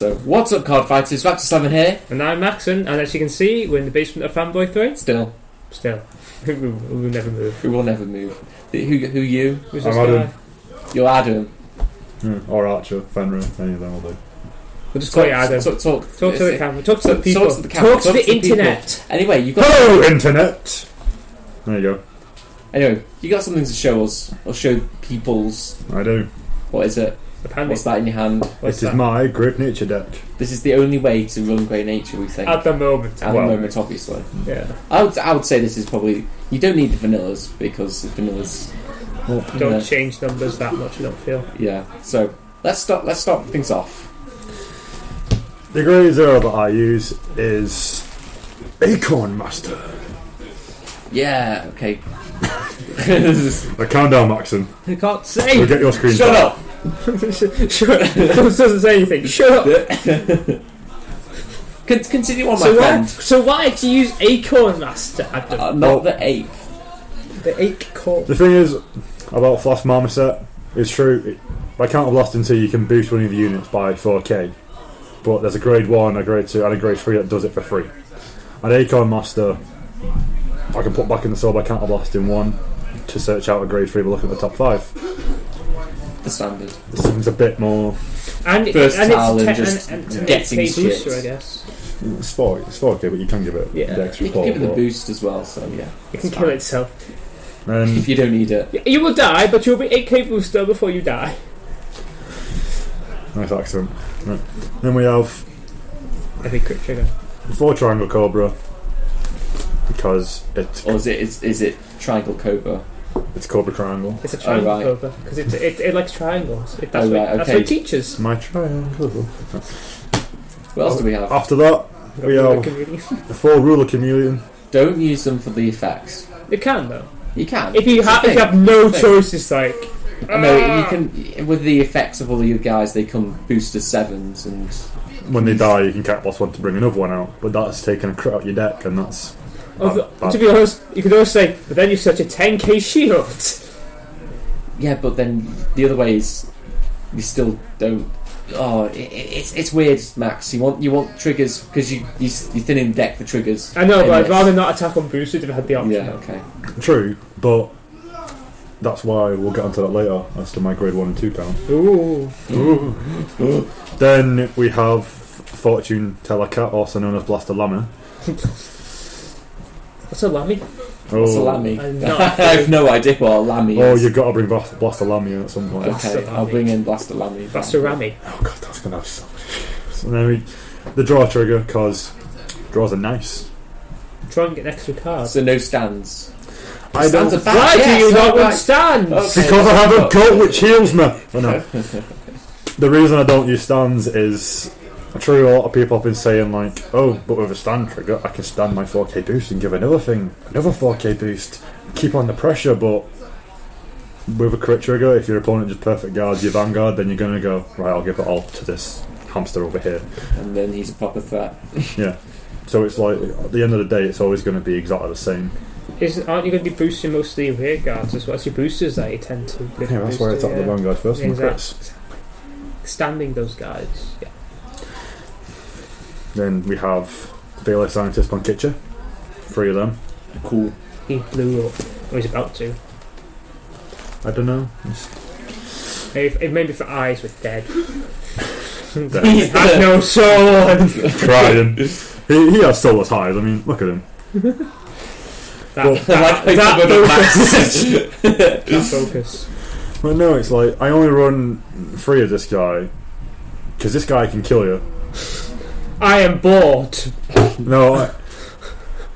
So, what's up, Cardfighters? RapTorSlevin here. And I'm Maxen, and as you can see, we're in the basement of Fanboy 3. Still. We will never move. We will never move. Who you? Who's I'm this Adam. guy? You're Adam. Or Archer, Fenrir, any of them will do. We'll just call you Adam. Talk to the camera. Talk to the people. Talk to the camera. Talk to the internet. Anyway, you got... Hello, internet! There you go. Anyway, you got something to show us. Or show people's... I do. What is it? Apparently. What's that in your hand? What's It is that? my Great Nature deck. This is the only way to run Grey Nature, we think. At the moment. At the moment, obviously. Yeah. I would say this is probably... You don't need the vanillas, because the vanillas... Don't change numbers that much, I don't feel. Yeah, so... Let's start things off. The grey zero that I use is Acorn Master. Yeah, okay. Now calm down, Maxon. I can't say! We'll get your screen Shut back. up! Shut up! This doesn't say anything. Shut up! Continue on, my friend. So why do you use Acorn Master, Adam? Not the ape. The Acorn. The thing is, about Flash Marmoset, it's true, by counterblasting 2 you can boost one of the units by 4k. But there's a grade 1, a grade 2 and a grade 3 that does it for free. And Acorn Master, I can put back in the sword by counterblasting 1 to search out a grade 3 by looking at the top 5. The standard. This seems a bit more... And versatile and it's just and getting it's a shit. booster, I guess. It's 4k, but you can give it the extra You can give it the but- boost as well, so yeah. It can kill itself. If you don't need it. You will die, but you'll be 8k booster before you die. Nice accent. Right. Then we have Every crit trigger. 4 Triangle Cobra, because it's Or is it Triangle Cobra? Cobra Triangle. It's a triangle right. cobra because it likes triangles. That's Oh, right, that's okay. what it teaches. My triangle. What else do we have? After that, we have the 4 Ruler Chameleon. Don't use them for the effects. You can though. You can. If you have no choice, it's like No, you can. With the effects of all your guys, they come booster 7s, and When they die, you can cat boss 1 to bring another one out, but that's taking a crit out your deck, and that's... to be honest, you could always say, but then you're such a 10k shield. yeah, but then the other way is you still don't. Oh, it's weird, Max. You want triggers because you're thinning the deck for triggers. I know, but And I'd rather not attack on boosted if I had the option. Yeah, okay. True, but that's why we'll get onto that later, as to my grade 1 and 2 count. Ooh. Then we have Fortune Teller Cat, also known as Blaster Llama. What's a lammy? What's a lammy? I I have no idea what a lammy Oh, is. you've got to bring Blaster Lammy at some point. Okay, I'll bring in Blaster Lammy. Blaster Rammy. Oh god, that's going to have so much. And then the draw trigger, because draws are nice. Try and get an extra card. So no stands. I Stands don't... are bad. Why do Yes, you not right. want stands? Okay. Because I have a coat which heals me! Oh, no. The reason I don't use stands is... I'm sure a lot of people have been saying like, oh, but with a stand trigger, I can stand my 4k boost and give another 4k boost. Keep on the pressure, but with a crit trigger, if your opponent just perfect guards your Vanguard, then you're going to go, right, I'll give it all to this hamster over here. And then he's a proper threat. Yeah. So it's like, at the end of the day, it's always going to be exactly the same. Aren't you going to be boosting mostly your rear guards as well as your boosters that you tend to? Yeah, that's why I attack the Vanguard first and the crits. Standing those guys. Yeah. Then we have Baylor Scientist on Kitcher. 3 of them. Cool. He blew up. Or he's about to. I don't know. Maybe for eyes with dead. He's He had no soul. Crying. He has soulless eyes. I mean, look at him. That focus. Well, no, it's like I only run 3 of this guy because this guy can kill you. I am bored. No,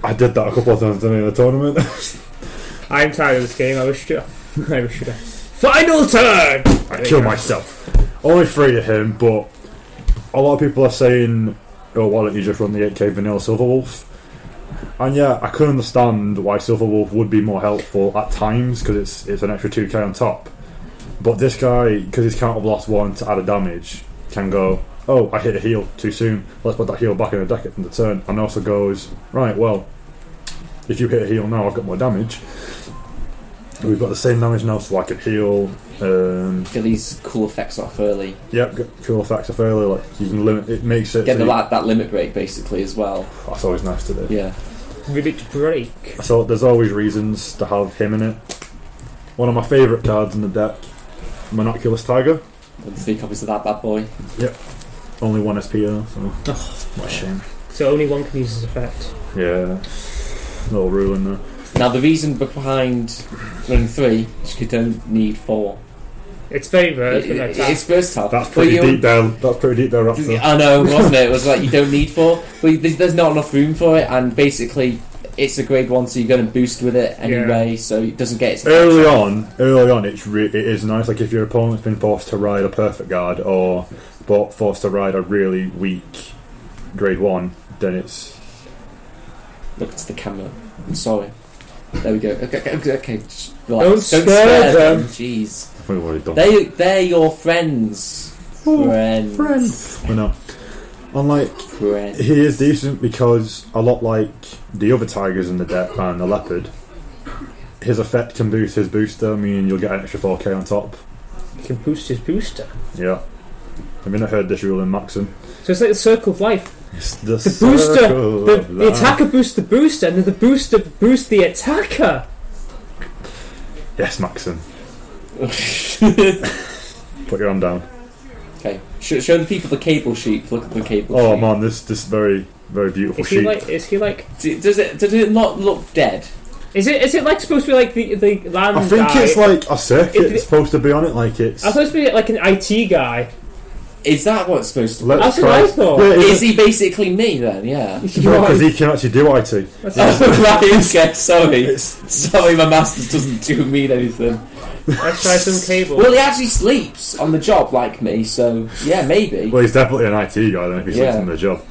I did that a couple of times in the tournament. I'm tired of this game. I wish to. Final turn. I kill myself. Only 3 of him, but a lot of people are saying, "Oh, why don't you just run the 8k vanilla Silverwolf?" And yeah, I can understand why Silverwolf would be more helpful at times because it's an extra 2k on top. But this guy, because he's counterblast 1 to add a damage, can go, oh, I hit a heal too soon, let's put that heal back in the deck at the turn. And also goes, right, well, if you hit a heal now, I've got more damage. We've got the same damage now, so I can heal. Get these cool effects off early. Yep, get cool effects off early. Like you can limit. It makes it. Get that limit break basically as well. That's always nice to do. Yeah. Limit break. So there's always reasons to have him in it. One of my favourite cards in the deck, Monoculous Tiger. And 3 copies of that bad boy. Yep. Only 1 SP though, so what a shame. So only one can use his effect. Yeah. Little ruin there. Now the reason behind running 3 is you don't need 4. It's very versatile. It's versatile. That's pretty deep there. That's pretty deep there, Raptor. I know, wasn't it? It was like you don't need 4, but there's not enough room for it, and basically it's a grade 1, so you're going to boost with it anyway, so it doesn't get its early on. It is nice. Like if your opponent's been forced to ride a perfect guard or forced to ride a really weak grade 1, then it's. Look, it's the camera. I'm sorry. There we go. Okay. Just relax. Don't scare them. Jeez. We've already done. They're your friends. Friends. I know. Unlike, he is decent because a lot like the other tigers in the deck and the leopard, his effect can boost his booster, meaning you'll get an extra 4k on top. He can boost his booster. Yeah. Have you not heard this rule in Maxen? So it's like the circle of life. It's the booster, the attacker boosts the booster, and then the booster boosts the attacker. Yes, Maxen. Put your arm down. Okay, show the people the cable sheet. Look at the cable sheet. Oh man, this very, very beautiful sheet. Is he like? Does it not look dead? Is it like supposed to be like the land I think guy? it's like a circuit. It's supposed to be on it, like it's. I'm supposed to be like an IT guy. Is that what it's supposed to be? That's what I thought. Yeah, is he basically me then? Yeah. Because he can actually do IT. Right, okay, sorry, my masters doesn't mean anything. Let's try some cable. Well, he actually sleeps on the job like me, so yeah, maybe. Well, he's definitely an IT guy then if he sleeps on the job.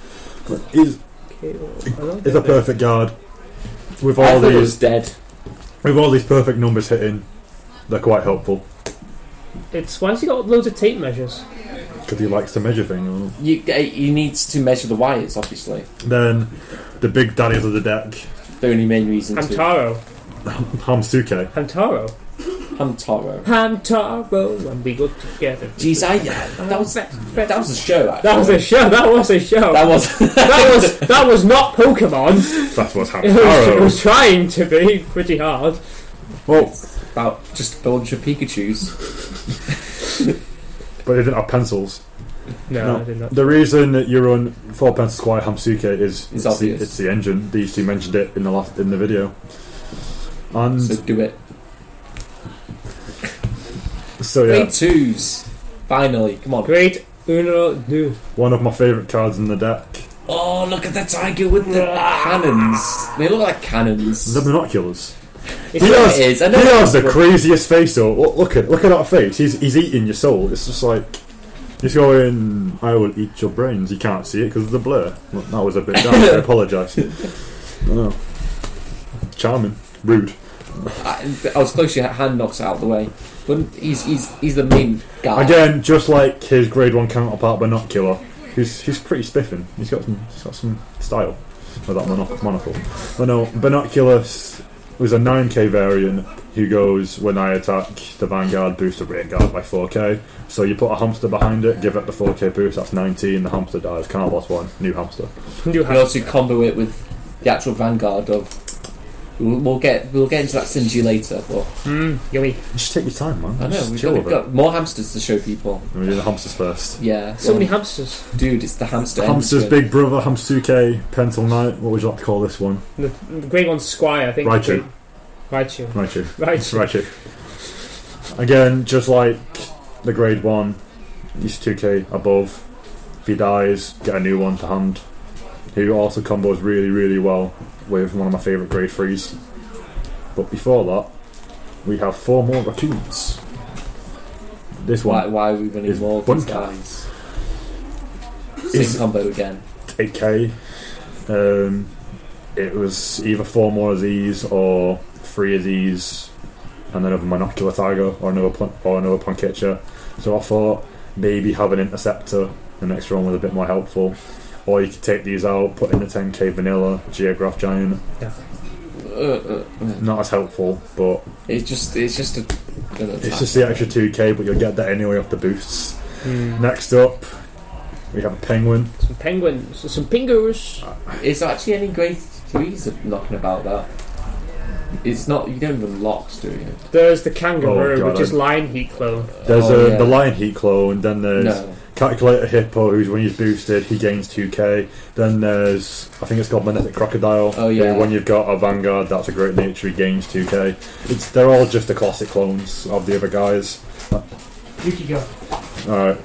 But he's a perfect guard. With all these dead. With all these perfect numbers hitting, they're quite helpful. Why has he got loads of tape measures? Because he likes to measure things. He needs to measure the wires, obviously. Then the big daddies of the deck. The only main reason. Hamtaro. Hamsuke. Hamtaro. And we go together. Jeez, that was a show. Actually. That was a show. That was not Pokemon. That was Hamtaro. It was trying to be pretty hard. Well, it's about just a bunch of Pikachus. But they didn't have pencils. No, I did not. The reason that you run 4 pencils Squire Hamsuke is it's the engine. These two mentioned it in the video. And so do it. So yeah. Grade 2s. Finally, come on. Grade uno deux. One of my favourite cards in the deck. Oh, look at the tiger with the cannons. They look like cannons. The binoculars. He has the craziest face though. Look at that face. He's eating your soul. It's just like he's going, I will eat your brains. You can't see it because of the blur. Well, that was a bit down. I apologise. Oh. Charming. Rude. I was close. Your hand knocks it out of the way. But he's the main guy. Again, just like his grade 1 counterpart Binocular, he's pretty spiffing. He's got some style with that monocle. Oh no, Binoculus was a 9k variant who goes, when I attack the Vanguard, boost the rear guard by 4k. So you put a hamster behind it, give it the 4k boost, that's 19, the hamster dies. Can't lost one. New hamster. You can also combo it with the actual Vanguard of. We'll get into that synergy later, but yummy. Just take your time, man. I know we've got more hamsters to show people. We're doing the hamsters first. Yeah, so many hamsters, dude. It's the hamster. Hamster's big brother, Hamsuke, Pental Knight. What would you like to call this one? The grade 1 Squire, I think. Raichu. Again, just like the grade 1, he's 2k above. If he dies, get a new one to hand. He also combos really, really well with one of my favourite grade 3s. But before that, we have 4 more raccoons. This one. Why are we running more of these guys? Same combo again. 8k. It was either 4 more of these or 3 of these, and then a Monocular Tiger or another Punketcher. So I thought maybe have an Interceptor the next round was a bit more helpful. Or you could take these out, put in the 10k vanilla Geograph Giant. Yeah. not as helpful, but it's just it's just the extra 2k, but you'll get that anyway off the boosts. Next up, we have a penguin. Some penguins, some pingos. Is there actually any grade 3s knocking about that? It's not. You don't even locks, do you? There's the kangaroo, God, which is Lion Heat clone. There's the Lion Heat clone. Then there's Calculator Hippo, who's when he's boosted, he gains 2k. Then there's, I think it's called Magnetic Crocodile. Oh yeah. When you've got a Vanguard, that's a great nature. He gains 2k. They're all just the classic clones of the other guys. You can go. All right.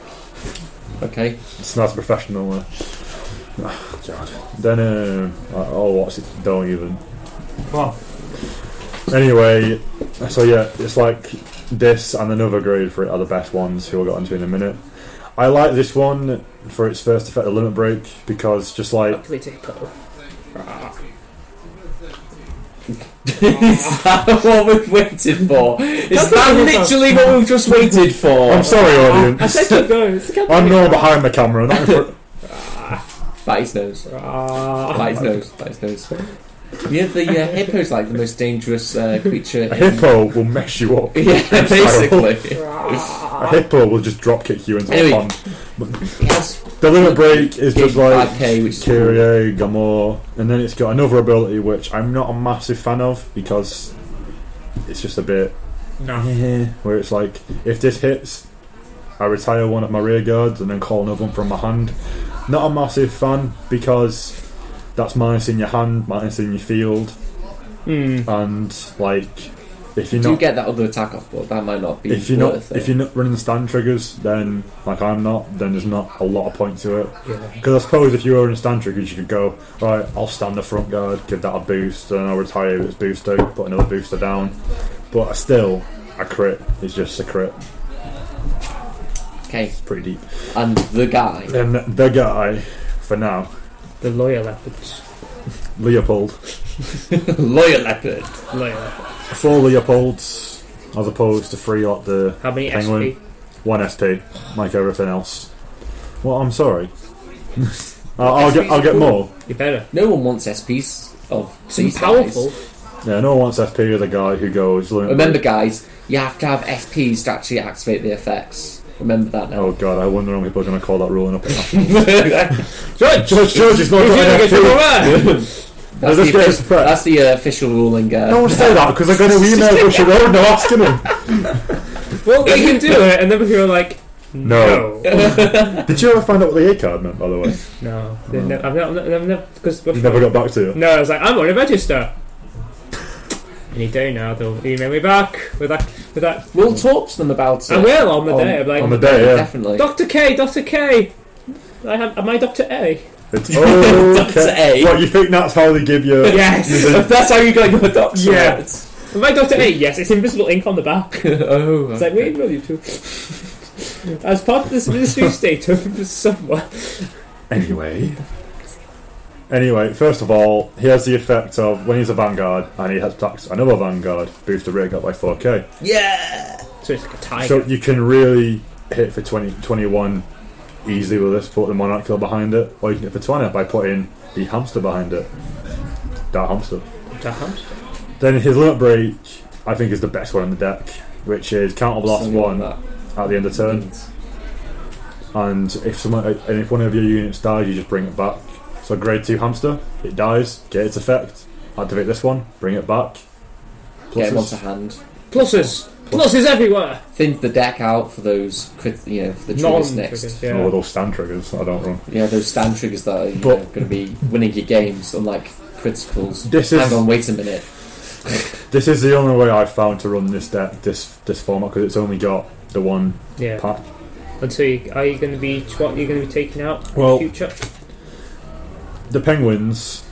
Okay. It's not professional. Oh, God. Then I'll watch it. Don't even. Wow. Anyway, so yeah, it's like this and another grade for it are the best ones, who we'll get into in a minute. I like this one for its first effect, the limit break, because just like... Is that what we've waited for? Is that literally what we've just waited for? I'm sorry, audience. I said keep going. I'm not behind the camera, not in front. Bite his nose. Bite his nose. Bite his nose. Yeah, the hippo's like the most dangerous creature. A hippo will mess you up. Yeah, basically. A hippo will just drop kick you into a pond. The limit break is just like 5k, which is Kyrie, Gamor, and then it's got another ability which I'm not a massive fan of because it's just a bit where it's like, if this hits, I retire one of my rear guards and then call another one from my hand. Not a massive fan because that's minus in your hand, minus in your field, and like if you're not, you get that other attack off, but that might not be. If you're not running the stand triggers, then like I'm not, then there's not a lot of point to it. Because I suppose if you were running stand triggers, you could go right. I'll stand the front guard, give that a boost, and I'll retire its booster, put another booster down. But still, a crit is just a crit. Okay, it's pretty deep. And the guy. And the guy, for now. The lawyer leopards. Leopold. Lawyer leopard. 4 Leopolds, as opposed to 3 like the How many penguin. SP? 1 SP, like everything else. Well, I'm sorry. I'll get more. You better. No one wants SPs of these powerful. Guys. Yeah, no one wants SP as a guy who goes. Remember, guys, you have to have SPs to actually activate the effects. Remember that now. Oh God, I wonder how people are going to call that ruling up. George is not going That's the official ruling. No one say that because I'm going to email Bush Road and asking him. Well, we can do it, and then we were like, no. Did you ever find out what the A card meant, by the way? No, I've never. Because you never got back to it. No, I was like, I'm going to register. Any day now, they'll email me back with that. We'll talk to them about it. I will on the day. I'm like, on the day, yeah. Definitely. Dr. K. Am I Dr. A? It's okay. Dr. A. What, you think that's how they give you? Yes. That's how you got your doctorate. Yeah. Am I Dr. A? Yes. It's invisible ink on the back. Oh. It's like, wait, will you too? As part of this ministry statement somewhere. Anyway, first of all, he has the effect of when he's a Vanguard and he attacks another Vanguard, boost the rear guard by 4k. Yeah! So it's like a tiger. So you can really hit for 21 easily with this, put the Monarch behind it, or you can hit for 20 by putting the Hamster behind it. That Hamster. Then his limit break, I think, is the best one in the deck, which is counter blast 1 at the end of turn. And if one of your units dies, you just bring it back. So grade 2 Hamster, it dies, get its effect, activate this one, bring it back. Get him onto hand. Pluses everywhere. Thin the deck out for those, for the triggers next. Yeah. Oh, those stand triggers, I don't run. Yeah, those stand triggers that are going to be winning your games, unlike criticals. Hang on, wait a minute. This is the only way I've found to run this deck, this format, because it's only got the one pack. And so, are you going to be taking out in the future? The penguins.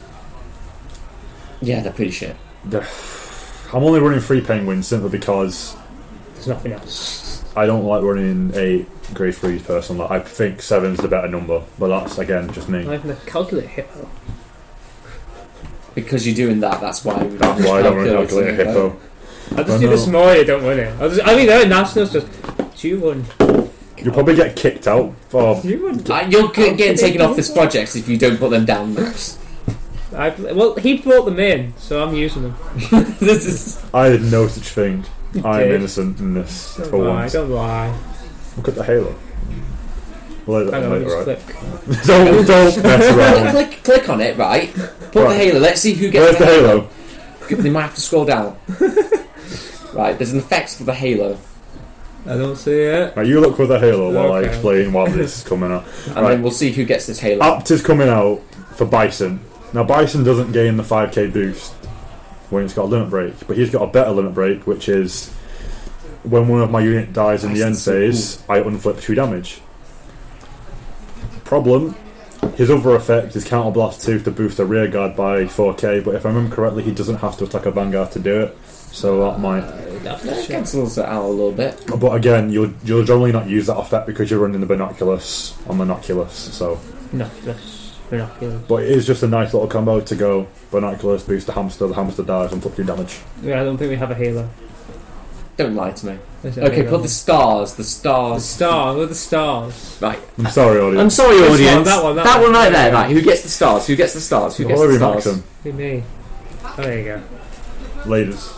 Yeah, they're pretty shit. I'm only running 3 penguins simply because there's nothing else. I don't like running 8 grade 3s personally. I think 7's the better number, but that's again just me. I have to calculate hippo. Because you're doing that, that's why. That's why I don't run calculate a hippo. I'll just do this more, you don't win it. They're nationals just. You won. You'll probably get kicked out for. You'll get taken off this project if you don't put them down, Max. Well, he brought them in, so I'm using them. I did no such thing. I am did. innocent in this. Don't for lie, once. don't lie. Look at the halo. Well, Hang on, later, just right? click. don't mess around. click on it, right? Put Right. the halo. Let's see who Where's gets the halo? They might have to scroll down. Right, there's an effect for the halo, I don't see it. Right, you look for the halo while I Okay. explain why this is coming out. and Right. then we'll see who gets this halo. Apt is coming out for Bison. Now Bison doesn't gain the 5k boost when it's got a limit break, but he's got a better limit break, which is when one of my unit dies in the end Bison's so phase, I unflip 2 damage. Problem, his other effect is Counterblast 2 to boost a rear guard by 4k, but if I remember correctly, he doesn't have to attack a Vanguard to do it, so that might... That cancels it out a little bit. But again, you'll generally not use that effect because you're running the Binoculus on Binoculus, so... Binoculars. But it is just a nice little combo to go Binoculus, boost the hamster dies and put 2 damage. Yeah, I don't think we have a halo. Don't lie to me. There's a Okay, halo. put the stars. The star, look at the stars. Right. I'm sorry, audience. I'm sorry, This audience. one, that one. right there. Right. Who gets the stars? Who gets the stars? Who gets the Holy stars? Maxim. Be me. Oh, there you go. Ladies.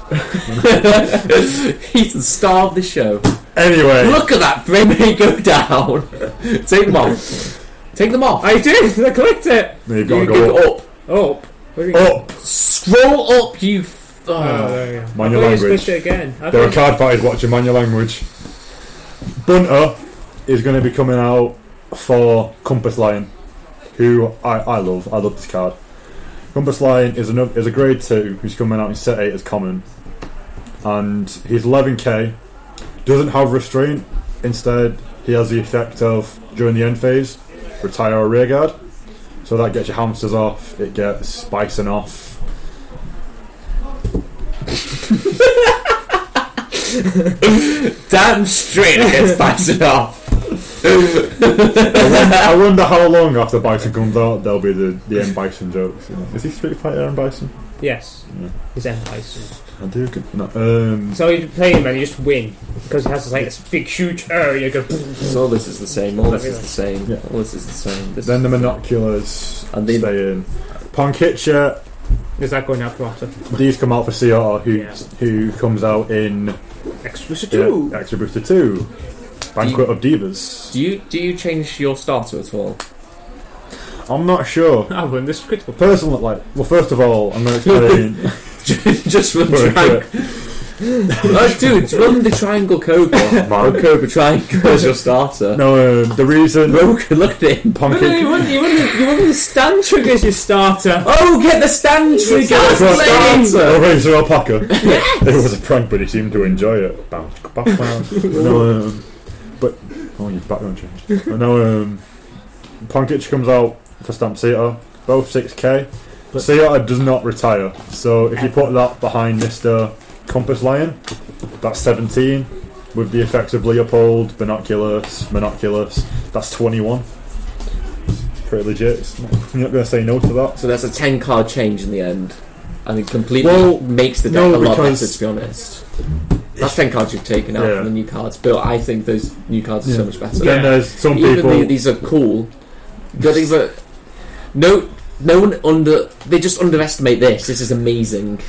He's the star of the show. Anyway. Look at that brain go down. Take them off. Take them off. I did! I clicked it! You've got to You go go up. up. Up! Where do you go? Up! Scroll up, you. Oh, there you go. Mind I your thought you language. switched it again. I There are thought- card fighters watching, mind your language. Bunter is going to be coming out for Compass Lion, who I love. I love this card. Compass Lion is a grade 2 who's coming out in set 8 as common, and he's 11k. Doesn't have restraint. Instead, he has the effect of during the end phase, retire a rear guard. So that gets your hamsters off. It gets Bison off. Damn straight against Bison off. I wonder how long after Bison comes out there'll be the end Bison jokes. You know. Is he Street Fighter and Bison? Yes. Yeah. He's M. Bison. I do. No, So you play him and you just win. Because he has this, like, this big huge you go boom. So all this is the same. All this is the same. Yeah. All this is the same. This then the Binoculars And they- stay in. Ponkitcher, Is that going out for water? these come out for CR Yeah. who comes out in Extra booster 2! Extra Booster 2. Banquet of Divas. Do you change your starter at all? I'm not sure. I won this critical. Personally, well, first of all, I'm going to explain. Just run Very triangle. Oh, dude, run the triangle cobra. Man. Or cobra triangle as your starter. No, the reason Look at him. No, you want the stand trigger as your starter. Oh, get the stand trigger as Oh, the starter. Razor Alpaca. It was a prank, but he seemed to enjoy it. Bounce, bounce, bounce. No, but your background changed. No, Ponkitch comes out for Stamp Seater, both 6k. Seater does not retire, so if you put that behind Mr. Compass Lion, that's 17. With the effects of Leopold, Binoculus, that's 21. Pretty legit. You're not going to say no to that. So that's a 10 card change in the end. And it completely Well, makes the deck no, a lot better, because- to be honest. That's 10 cards you've taken out Yeah. from the new cards, but I think those new cards are so much better. Then there's some Even people. though these are cool, but they just underestimate this. This is amazing.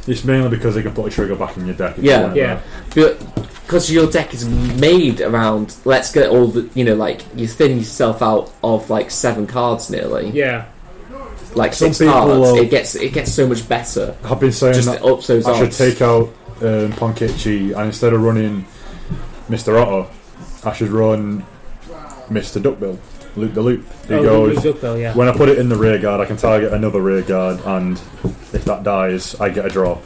It's mainly because they can put a trigger back in your deck. If Yeah. you want Yeah. But because your deck is made around, let's get all the, like, you thin yourself out of like 7 cards nearly. Yeah. Like Some 6 cards. people, It gets so much better. that. I've been saying Just that ups those I should odds. take out Ponkichi, and instead of running Mr. Otto, I should run Mr. Duckbill, Loop the Loop. He goes, yeah. when I put it in the rear guard, I can target another rear guard, and if that dies, I get a draw.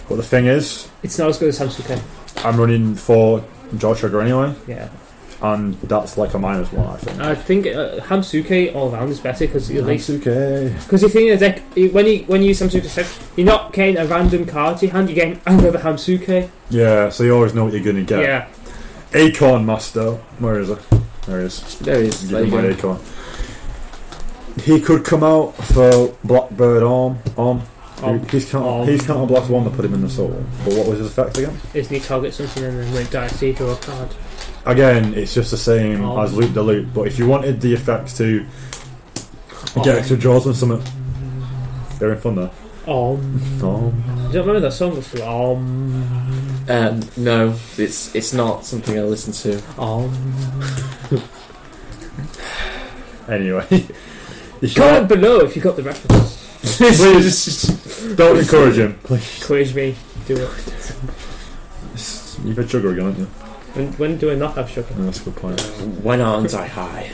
But the thing is, It's not as good as Hamsters. I'm running 4 draw trigger anyway, Yeah. and that's like a -1, I think. I think Hamsuke all round is better because at least okay. because you think in the deck when you use Hamsuke, you're not getting a random card to your hand. You're getting another Hamsuke. Yeah, so you always know what you're going to get. Yeah. Acorn Master, where is it? There he is. There he is. Give There me you my go. acorn. He could come out for Blackbird Arm. He's counter blast 1 to put him in the soul. But what was his effect again? Isn't he target something and then when it dies, you draw a card? Again, it's just the same Oh. as Loop the Loop. But if you wanted the effects to get extra draws and something, They're in fun there. You don't remember that song? It's like, No, it's not something I listen to. Anyway, comment below if you got the reference. please don't encourage him. Please, Encourage me. Do it. you've had sugar again, haven't you? When do I not have sugar? No, that's a good point. When aren't I high?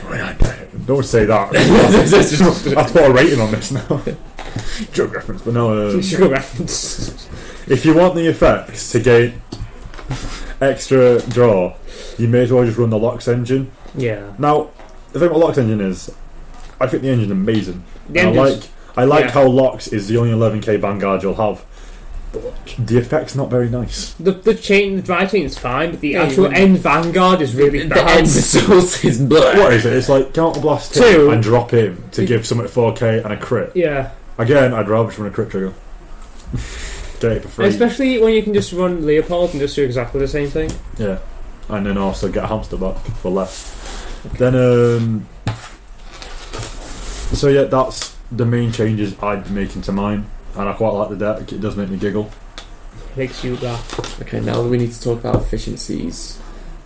Don't say that. I've put a rating on this now. Joke reference, but no. Sugar reference. If you want the effects to gain extra draw, you may as well just run the Lox engine. Yeah. Now, the thing about Lox engine is, I think the engine's amazing. I like how Lox is the only 11k Vanguard you'll have. But the effect's not very nice. The dry chain is fine, but the actual end Vanguard is really bad. The end result is blur. What is it? It's like counterblast 2 and drop him to give someone 4k and a crit. Yeah. Again, I'd rather just run a crit trigger. Get it for free. Especially when you can just run Leopold and just do exactly the same thing. Yeah. And then also get a hamster back for less. Okay. Then, so yeah, that's the main changes I'd be making to mine. And I quite like the deck, it does make me giggle. Makes you laugh. Okay, now we need to talk about efficiencies.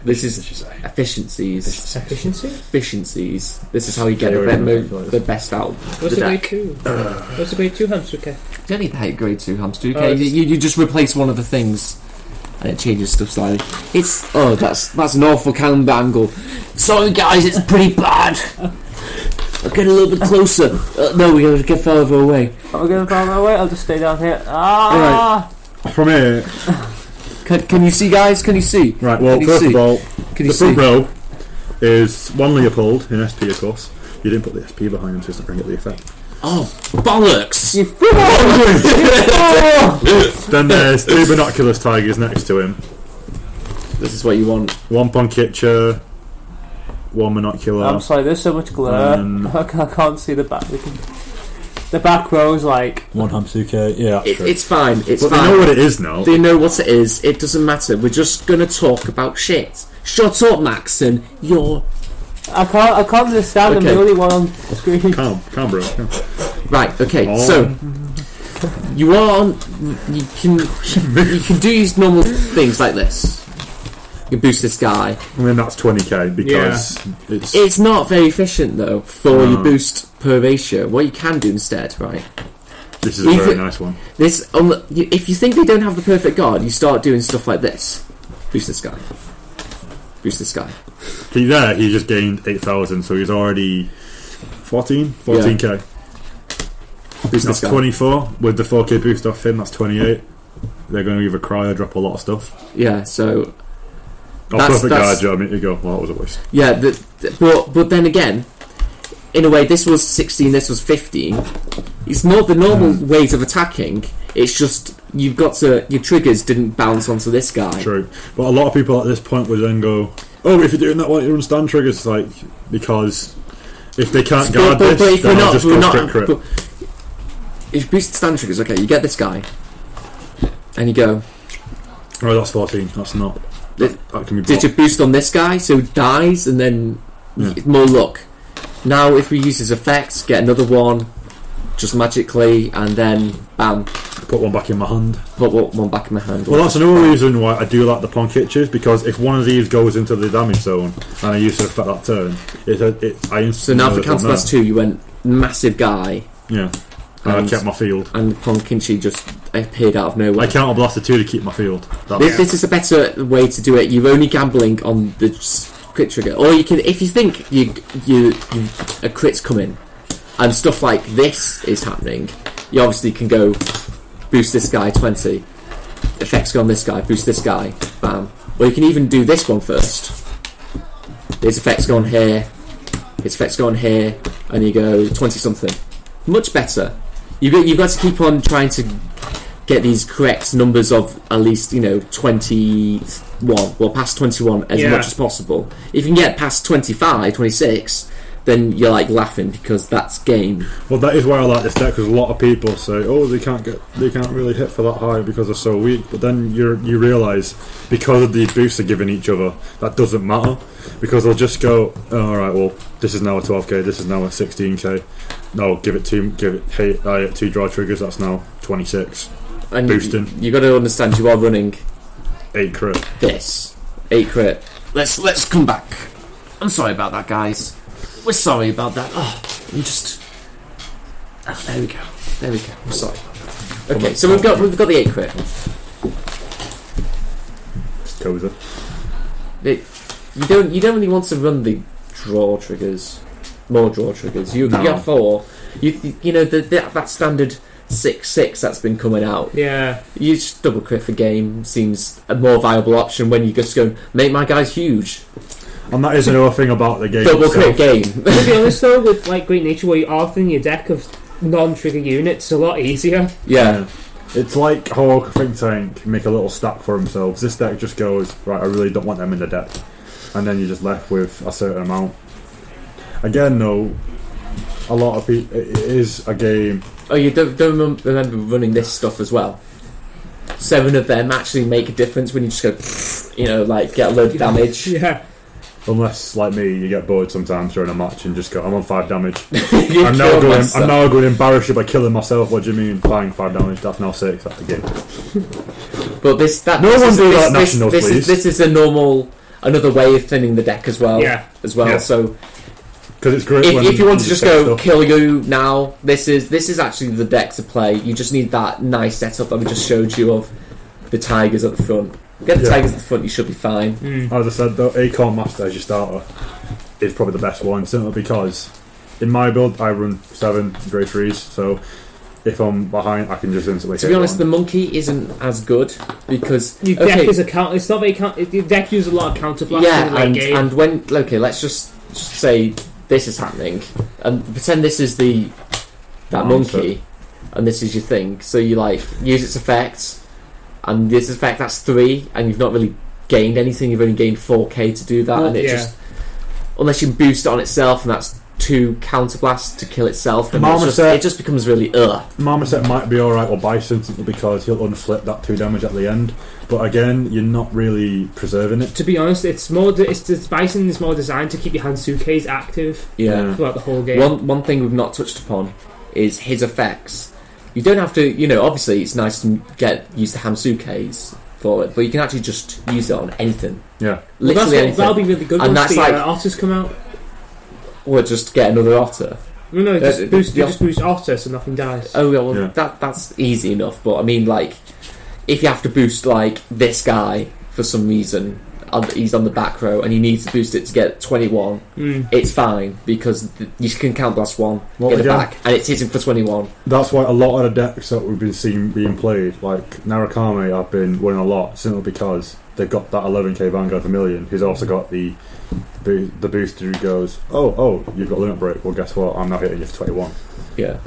This is efficiencies. Efficiencies. This is how you get the best out of What's the a deck. grade 2? What's a grade 2 hamster? Okay. You don't need to hate grade 2 hamster. Okay, you just replace one of the things, and it changes stuff slightly. That's an awful camera angle. Sorry guys, it's pretty bad. I'll get a little bit closer. No, we're going to get further away. We're going further away. I'll just stay down here. Right. From here. Can you see, guys? Can you see? Right, well, first of all, the front row is one Leopold in SP, of course. You didn't put the SP behind him, so it's not going to get the effect. Oh, bollocks! You fool! Then there's 2 binoculars tigers next to him. This is what you want. 1 Ponkitcher, 1 binocular. I'm sorry, there's so much glare. I can't see the back. The back row's like 1 Hamsuke. Yeah, it's fine. It's but fine. They know what it is now. They know what it is. It doesn't matter. We're just gonna talk about shit. Shut up, Maxen. I can't understand. Okay. I'm the only one on screen. Calm, bro. Calm. Right. Okay. So you can do these normal things like this. You can boost this guy. And then that's 20k because it's not very efficient though for your boost per ratio. What you can do instead, right? This is a very nice one. If you think they don't have the perfect guard, you start doing stuff like this. Boost this guy. Boost this guy. See there, he just gained 8,000, so he's already 14k. Yeah. Boost That's 24 with the 4k boost off him. That's 28. They're going to either cry or drop a lot of stuff. Yeah. So. Perfect guard job. You go. Well, that was a waste. Yeah, but then again, in a way, this was 16. This was 15. It's not the normal ways of attacking. It's just your triggers didn't bounce onto this guy. True, but a lot of people at this point would then go, "Oh, if you're doing that, why don't you run stand triggers?" It's like because if they can't guard this, if then they'll just go crit. If you boost stand triggers, okay, you get this guy, and you go. Oh, that's 14. That's not. That can be did you boost on this guy so he dies and then more luck? Now if we use his effects, get another one just magically and then bam, put one back in my hand. Put one back in my hand. Well, that's another reason why I do like the Ponkitchers, because if one of these goes into the damage zone and I use to affect that turn, so now for counterblast 2 you went massive guy. Yeah. And I kept my field. And Ponkinchi just appeared out of nowhere. I counterblasted 2 to keep my field. This is a better way to do it. You're only gambling on the crit trigger. Or you can, if you think a crit's coming and stuff like this is happening, you obviously can go boost this guy 20. Effects go on this guy, boost this guy, bam. Or you can even do this one first. His effects go on here, his effects go on here, and you go 20 something. Much better. You've got to keep on trying to get these correct numbers of at least 21, well past 21 as much as possible. If you can get past 25, 26, then you're like laughing because that's game. Well, that is why I like this deck, because a lot of people say, "Oh, they can't really hit for that high because they're so weak." But then you realise because of the boosts they're giving each other, that doesn't matter, because they'll just go, "Oh, all right, well, this is now a 12k, this is now a 16k." No, give it two draw triggers. That's now 26. And boosting. You got to understand, you are running 8 crit. this 8 crit. Let's come back. I'm sorry about that, guys. We're sorry about that. Oh, I'm just. Oh, there we go. I'm sorry. Okay, so we've got the 8 crit. Cozy. You don't really want to run the draw triggers. More draw triggers. You have 4. You know that standard 6/6 that's been coming out. Yeah. You just double crit for game seems a more viable option when you just go make my guys huge. And that is another thing about the game. Double crit game. To be honest though, with like Great Nature, where you are thinning your deck of non-trigger units, it's a lot easier. Yeah. It's like how Think Tank make a little stack for themselves. This deck just goes, right, I really don't want them in the deck. And then you're just left with a certain amount. Again, though, a lot of people, it is a game. Oh, you don't remember running this stuff as well? 7 of them actually make a difference when you just go, like get a load of damage. Yeah. Unless, like me, you get bored sometimes during a match and just go, I'm on 5 damage. I'm now going to embarrass you by killing myself. What do you mean, buying 5 damage? That's now 6. That's the game. But this is another way of thinning the deck as well. Yeah. Yeah. So. Because it's great. If you want to just go kill you now, this is actually the deck to play. You just need that nice setup that we just showed you of the tigers at the front. Get the tigers at the front, you should be fine. As I said, though, Acorn Master as your starter is probably the best one, simply because in my build I run 7 Grey 3s, so if I'm behind, I can just instantly. To be honest, the monkey isn't as good because your deck is a counter. It's not very your deck uses a lot of counter blast. Yeah, and when let's just say this is happening, and pretend this is that monkey, and this is your thing. So you use its effect, and this effect that's 3, and you've not really gained anything. You've only gained 4k to do that, and it just unless you boost it on itself, and that's 2 counter blasts to kill itself, and it just becomes really Marmoset might be alright with Bison simply because he'll unflip that 2 damage at the end. But again, you're not really preserving it. To be honest, Bison is more designed to keep your Hansukes active throughout the whole game. One thing we've not touched upon is his effects. You don't have to, obviously it's nice to use the Hamsukes for it, but you can actually just use it on anything. Yeah. Literally anything. That'll be really good and once the otters come out. Or just get another otter. No, just boost otter so nothing dies. Oh, well, that's easy enough, but I mean, if you have to boost this guy for some reason, he's on the back row and you need to boost it to get 21, it's fine because you can count blast 1, get it back, and it's hitting for 21. That's why a lot of the decks that we've been seeing being played, like Narukami, have been winning a lot simply because they've got that 11k Vanguard Vermilion, who's also got the booster who goes, oh, you've got limit break. Well, guess what? I'm now hitting you for 21. Yeah,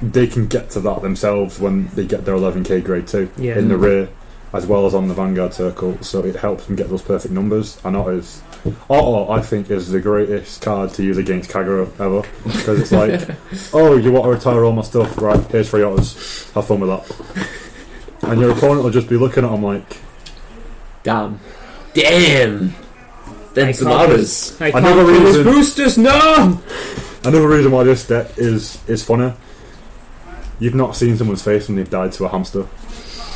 they can get to that themselves when they get their 11k grade 2 in the rear as well as on the Vanguard circle, so it helps them get those perfect numbers. And Otto, I think, is the greatest card to use against Kagura ever, because it's like, oh, you want to retire all my stuff, right, here's 3 Otters, have fun with that. And your opponent will just be looking at them like, damn then some others. Another reason boosters, no! Another reason why this deck is funny, you've not seen someone's face when they've died to a hamster.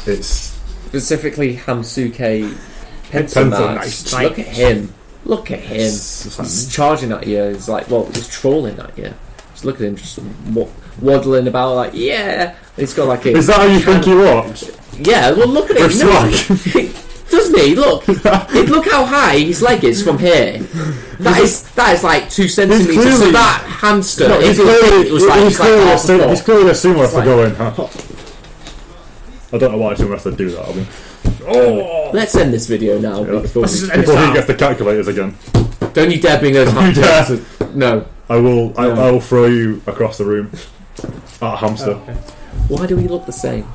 It's specifically Hamsuke Pencil. Look at him. He's charging at you. He's he's trolling at you. Just look at him, just waddling about and he's got Is that how you think he walks? Yeah, well look at him. Doesn't he? Look how high his leg is from here. That is 2 centimetres. So that hamster, he's clearly a sumo wrestler going, I don't know why a sumo wrestler do that. Let's end this video now before he gets the calculators again. Don't you dare bring those hamsters. No. I will throw you across the room at a hamster. Why do we look the same?